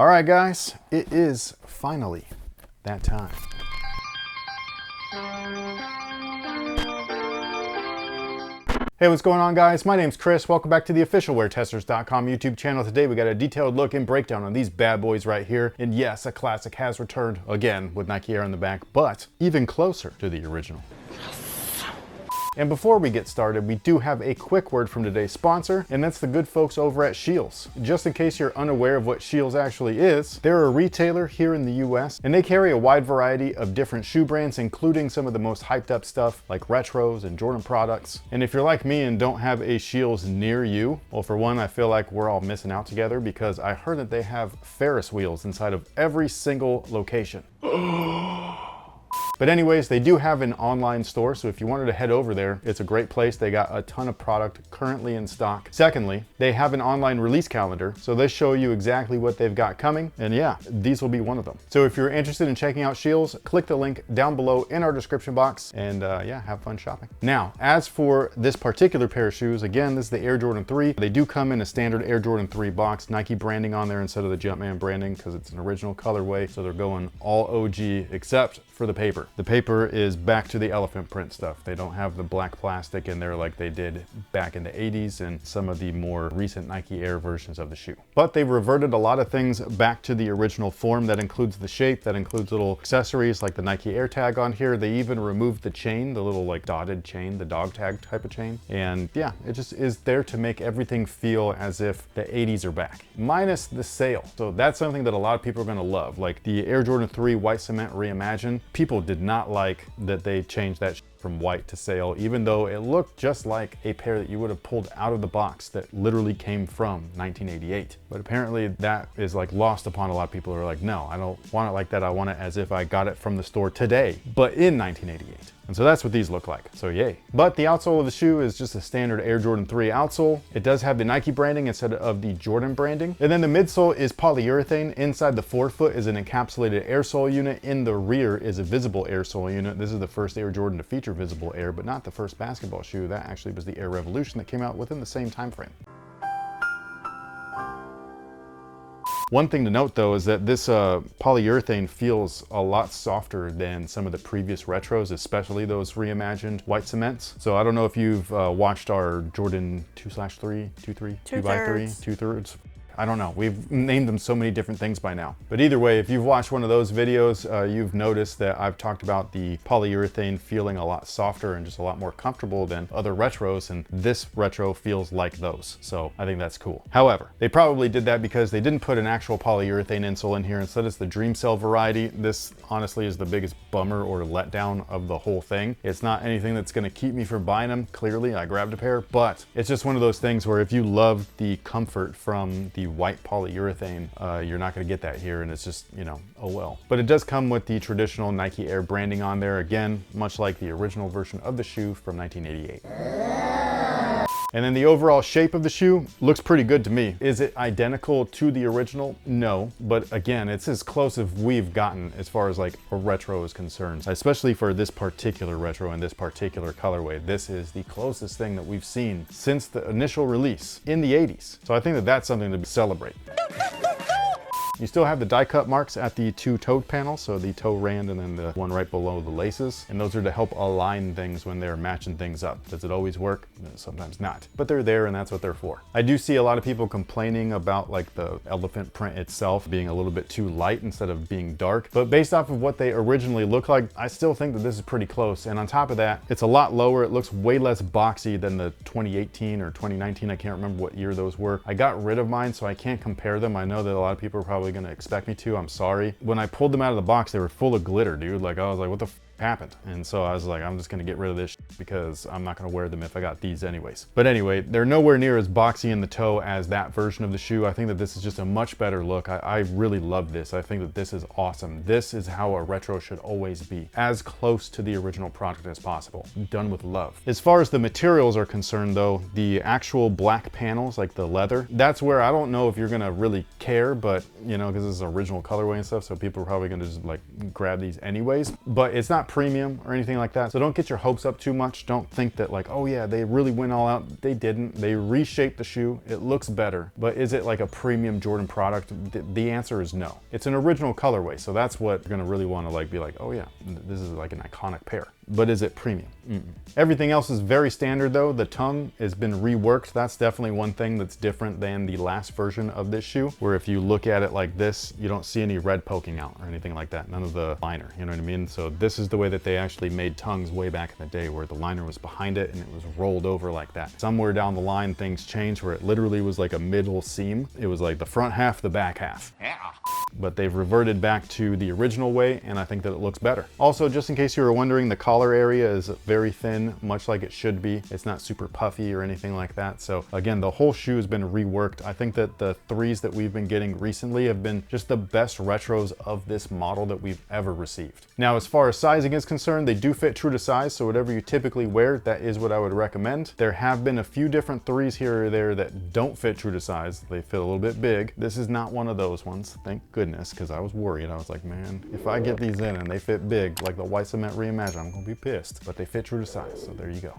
All right, guys, it is finally that time. Hey, what's going on, guys? My name's Chris. Welcome back to the official WearTesters.com YouTube channel. Today we got a detailed look and breakdown on these bad boys right here. And yes, a classic has returned again with Nike Air on the back, but even closer to the original. And before we get started, we do have a quick word from today's sponsor, and that's the good folks over at Scheels. Just in case you're unaware of what Scheels actually is, they're a retailer here in the US, and they carry a wide variety of different shoe brands, including some of the most hyped up stuff like retros and Jordan products. And if you're like me and don't have a Scheels near you, well, for one, I feel like we're all missing out together because I heard that they have Ferris wheels inside of every single location. But anyways, they do have an online store, so if you wanted to head over there, it's a great place. They got a ton of product currently in stock. Secondly, they have an online release calendar, so they show you exactly what they've got coming, and yeah, these will be one of them. So if you're interested in checking out Scheels, click the link down below in our description box, and yeah, have fun shopping. Now, as for this particular pair of shoes, again, this is the Air Jordan 3. They do come in a standard Air Jordan 3 box, Nike branding on there instead of the Jumpman branding because it's an original colorway, so they're going all OG except for the paper. The paper is back to the elephant print stuff. They don't have the black plastic in there like they did back in the 80s and some of the more recent Nike Air versions of the shoe. But they've reverted a lot of things back to the original form. That includes the shape, that includes little accessories like the Nike Air tag on here. They even removed the chain, the little like dotted chain, the dog tag type of chain. And yeah, it just is there to make everything feel as if the 80s are back, minus the sail. So that's something that a lot of people are gonna love. Like the Air Jordan 3 White Cement Reimagined, people did not like that they changed that from white to sail, even though it looked just like a pair that you would have pulled out of the box that literally came from 1988. But apparently that is like lost upon a lot of people who are like, no, I don't want it like that. I want it as if I got it from the store today, but in 1988. And so that's what these look like, so yay. But the outsole of the shoe is just a standard Air Jordan 3 outsole. It does have the Nike branding instead of the Jordan branding. And then the midsole is polyurethane. Inside the forefoot is an encapsulated air sole unit. In the rear is a visible air sole unit. This is the first Air Jordan to feature visible air, but not the first basketball shoe. That actually was the Air Revolution that came out within the same time frame. One thing to note though is that this polyurethane feels a lot softer than some of the previous retros, especially those reimagined white cements. So I don't know if you've watched our Jordan 2/3, 2/3, 2x3, 2/3. I don't know, we've named them so many different things by now. But either way, if you've watched one of those videos, you've noticed that I've talked about the polyurethane feeling a lot softer and just a lot more comfortable than other retros, and this retro feels like those. So I think that's cool. However, they probably did that because they didn't put an actual polyurethane insole in here. Instead, it's the Dream Cell variety. This honestly is the biggest bummer or letdown of the whole thing. It's not anything that's gonna keep me from buying them. Clearly, I grabbed a pair, but it's just one of those things where if you love the comfort from the white polyurethane, you're not going to get that here, and it's just, you know, oh well. But it does come with the traditional Nike Air branding on there, again, much like the original version of the shoe from 1988. And then the overall shape of the shoe looks pretty good to me. Is it identical to the original? No, but again, it's as close as we've gotten as far as like a retro is concerned, especially for this particular retro and this particular colorway. This is the closest thing that we've seen since the initial release in the 80s. So I think that that's something to celebrate. You still have the die cut marks at the two toe panels, so the toe rand and then the one right below the laces. And those are to help align things when they're matching things up. Does it always work? Sometimes not, but they're there and that's what they're for. I do see a lot of people complaining about like the elephant print itself being a little bit too light instead of being dark, but based off of what they originally look like, I still think that this is pretty close. And on top of that, it's a lot lower. It looks way less boxy than the 2018 or 2019. I can't remember what year those were. I got rid of mine, so I can't compare them. I know that a lot of people are probably gonna expect me to. I'm sorry. When I pulled them out of the box, they were full of glitter, dude. Like I was like, what the f happened? And so I was like, I'm just gonna get rid of this because I'm not gonna wear them if I got these anyways. But anyway, they're nowhere near as boxy in the toe as that version of the shoe. I think that this is just a much better look. I really love this. I think that this is awesome. This is how a retro should always be, as close to the original product as possible, done with love. As far as the materials are concerned though, the actual black panels, like the leather, that's where I don't know if you're gonna really care, but you know, because this is original colorway and stuff, so people are probably gonna just like grab these anyways. But it's not premium or anything like that. So don't get your hopes up too much. Don't think that like, oh yeah, they really went all out. They didn't. They reshaped the shoe. It looks better, but is it like a premium Jordan product? The answer is no. It's an original colorway. So that's what you're gonna really want to like be like, oh yeah, this is like an iconic pair. But is it premium? Everything else is very standard though. The tongue has been reworked. That's definitely one thing that's different than the last version of this shoe, where if you look at it like this, you don't see any red poking out or anything like that. None of the liner, you know what I mean? So this is the way that they actually made tongues way back in the day, where the liner was behind it and it was rolled over like that. Somewhere down the line, things changed where it literally was like a middle seam. It was like the front half, the back half. Yeah. But they've reverted back to the original way, and I think that it looks better. Also, just in case you were wondering, the collar area is very thin, much like it should be. It's not super puffy or anything like that. So again, the whole shoe has been reworked. I think that the 3s that we've been getting recently have been just the best retros of this model that we've ever received. Now, as far as sizing is concerned, they do fit true to size. So whatever you typically wear, that is what I would recommend. There have been a few different 3s here or there that don't fit true to size. They fit a little bit big. This is not one of those ones, thank goodness, because I was worried. I was like, man, if I get these in and they fit big, like the white cement reimagined, I'm gonna be pissed. But they fit true to size, so there you go.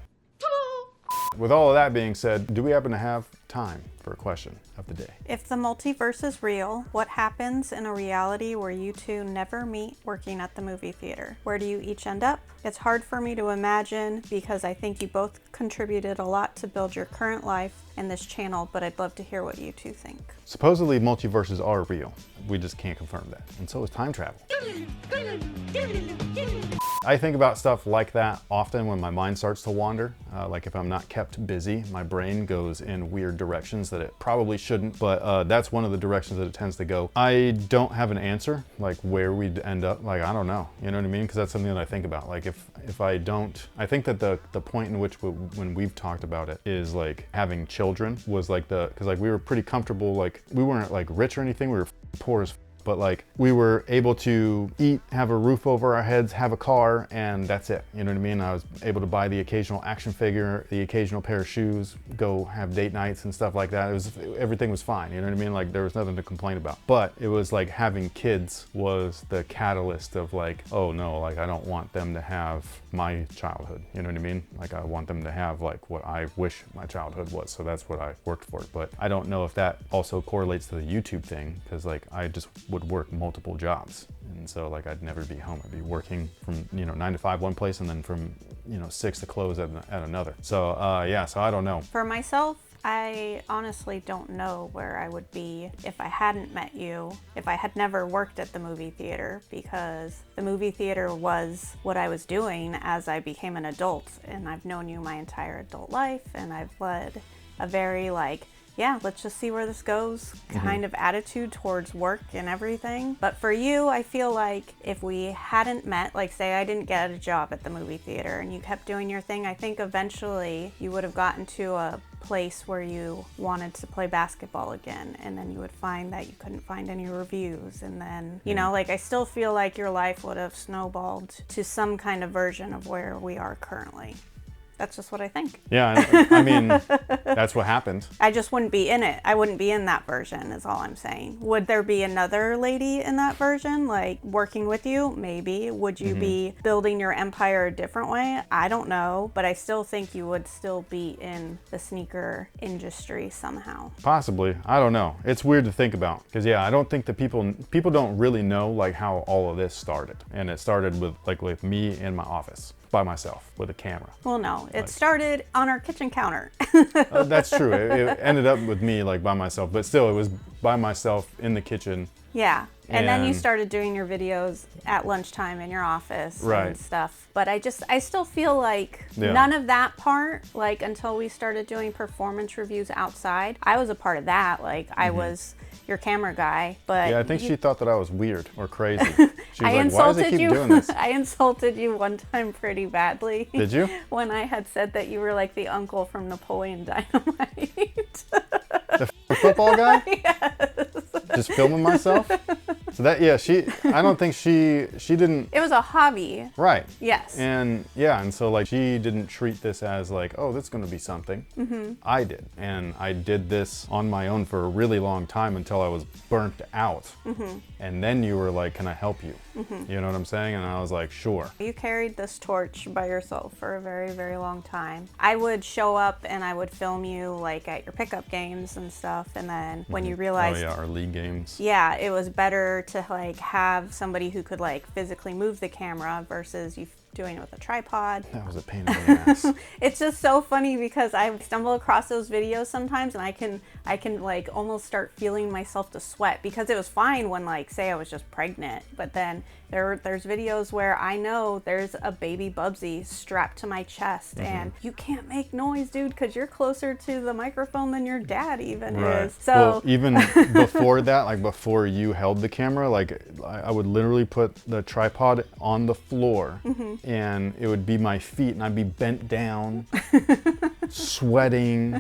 With all of that being said, do we happen to have time for a question of the day? If the multiverse is real, what happens in a reality where you two never meet working at the movie theater? Where do you each end up? It's hard for me to imagine because I think you both contributed a lot to build your current life and this channel, but I'd love to hear what you two think. Supposedly multiverses are real. We just can't confirm that. And so is time travel. I think about stuff like that often when my mind starts to wander. Like if I'm not kept busy, my brain goes in weird directions that it probably shouldn't, but that's one of the directions that it tends to go. I don't have an answer, like where we'd end up. Like, I don't know, you know what I mean? Because that's something that I think about. Like if I don't, I think that the point in which when we've talked about it is like having children was like because like we were pretty comfortable, like we weren't like rich or anything, we were poor as but like we were able to eat, have a roof over our heads, have a car, and that's it. You know what I mean? I was able to buy the occasional action figure, the occasional pair of shoes, go have date nights and stuff like that. Everything was fine. You know what I mean? Like there was nothing to complain about. But it was like having kids was the catalyst of like, oh no, like I don't want them to have my childhood. You know what I mean? Like I want them to have like what I wish my childhood was. So that's what I worked for. But I don't know if that also correlates to the YouTube thing, because like I just would work multiple jobs, and so like I'd never be home. I'd be working from 9 to 5 one place, and then from 6 to close at another. So yeah, so I don't know. For myself, I honestly don't know where I would be if I hadn't met you, if I had never worked at the movie theater, because the movie theater was what I was doing as I became an adult, and I've known you my entire adult life, and I've led a very like, yeah, let's just see where this goes kind of attitude towards work and everything. But for you, I feel like if we hadn't met, like say I didn't get a job at the movie theater and you kept doing your thing, I think eventually you would have gotten to a place where you wanted to play basketball again, and then you would find that you couldn't find any reviews, and then like I still feel like your life would have snowballed to some kind of version of where we are currently. That's just what I think. Yeah, I mean, that's what happened. I just wouldn't be in it. I wouldn't be in that version is all I'm saying. Would there be another lady in that version, like working with you? Maybe. Would you be building your empire a different way? I don't know, but I still think you would still be in the sneaker industry somehow. Possibly. I don't know. It's weird to think about, because yeah, I don't think that people don't really know like how all of this started. And it started with me in my office by myself with a camera. Well, no, it started on our kitchen counter. That's true. It ended up with me like by myself, but still it was by myself in the kitchen. Yeah. And then you started doing your videos at lunchtime in your office and stuff. But I still feel like none of that part, like until we started doing performance reviews outside, I was a part of that. Like I was your camera guy, but yeah, I think she thought that I was weird or crazy. She was like, why does he keep doing this? I insulted you one time pretty badly. Did you? When I had said that you were like the uncle from Napoleon Dynamite. The football guy? Yes. Just filming myself? So that, yeah, I don't think she didn't. It was a hobby. Right. Yes. And yeah, and so like she didn't treat this as like, oh, that's going to be something. I did. And I did this on my own for a really long time until I was burnt out. And then you were like, can I help you? You know what I'm saying? And I was like, sure. You carried this torch by yourself for a very, very long time. I would show up and I would film you like at your pickup games and stuff. And then when you realized, Oh yeah, our league games. yeah, it was better to like have somebody who could like physically move the camera versus you doing it with a tripod. That was a pain in the ass. It's just so funny because I stumble across those videos sometimes and I can like almost start feeling myself to sweat, because it was fine when like say I was just pregnant, but then there's videos where I know there's a baby Bubsy strapped to my chest and you can't make noise, dude, because you're closer to the microphone than your dad even is. So well, even before that, like before you held the camera, like I would literally put the tripod on the floor and it would be my feet and I'd be bent down, sweating.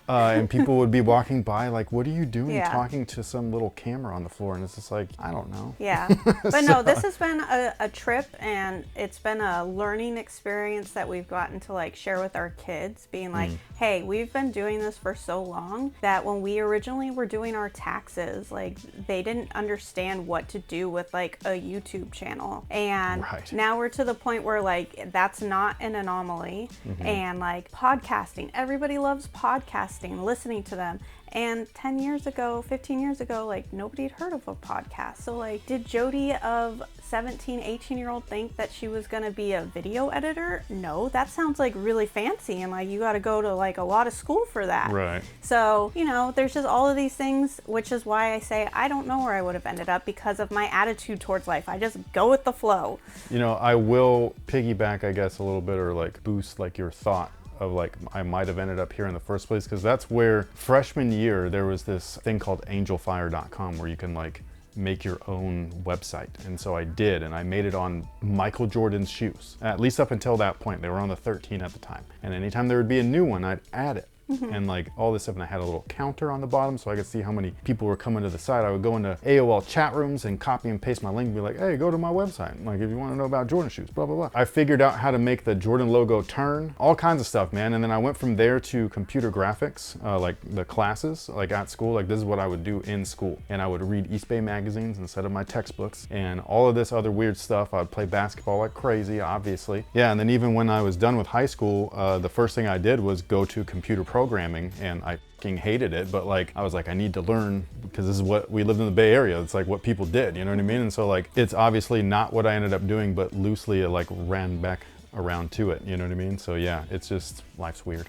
And people would be walking by like, what are you doing talking to some little camera on the floor? And it's just like, I don't know. Yeah. But no, this has been a trip, and it's been a learning experience that we've gotten to like share with our kids, being like, hey, we've been doing this for so long that when we originally were doing our taxes, like they didn't understand what to do with like a YouTube channel. And now we're to the point where like that's not an anomaly. And like podcasting, everybody loves podcasting, listening to them. And 10 years ago, 15 years ago, like nobody had heard of a podcast. So like, did Jody of 17, 18-year-old think that she was gonna be a video editor? No, that sounds like really fancy and like you gotta go to like a lot of school for that. Right. So, you know, there's just all of these things, which is why I say I don't know where I would have ended up because of my attitude towards life. I just go with the flow. You know, I will piggyback, I guess, a little bit, or like boost like your thought of like I might have ended up here in the first place, because that's where freshman year there was this thing called angelfire.com where you can like make your own website. And so I did, and I made it on Michael Jordan's shoes. At least up until that point, they were on the 13 at the time. And anytime there would be a new one, I'd add it. And like all this stuff, and I had a little counter on the bottom so I could see how many people were coming to the site. I would go into AOL chat rooms and copy and paste my link and be like, hey, go to my website. Like if you want to know about Jordan shoes, blah, blah, blah. I figured out how to make the Jordan logo turn, all kinds of stuff, man. And then I went from there to computer graphics, like the classes, like at school. Like this is what I would do in school. And I would read East Bay magazines instead of my textbooks and all of this other weird stuff. I would play basketball like crazy, obviously. Yeah, and then even when I was done with high school, the first thing I did was go to computer programming, and I fucking hated it, but like I was like, I need to learn, because this is what we lived in the Bay Area. It's like what people did, you know what I mean? And so like it's obviously not what I ended up doing, but loosely it like ran back around to it, you know what I mean? So yeah, it's just, life's weird.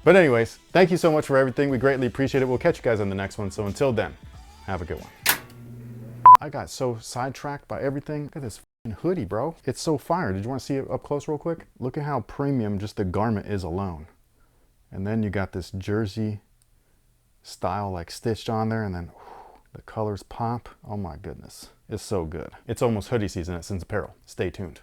But anyways, thank you so much for everything. We greatly appreciate it. We'll catch you guys on the next one. So until then, have a good one. I got so sidetracked by everything. Look at this hoodie, bro. It's so fire. Did you want to see it up close real quick? Look at how premium just the garment is alone. And then you got this jersey style like stitched on there, and then the colors pop. Oh my goodness. It's so good. It's almost hoodie season at Sins Apparel. Stay tuned.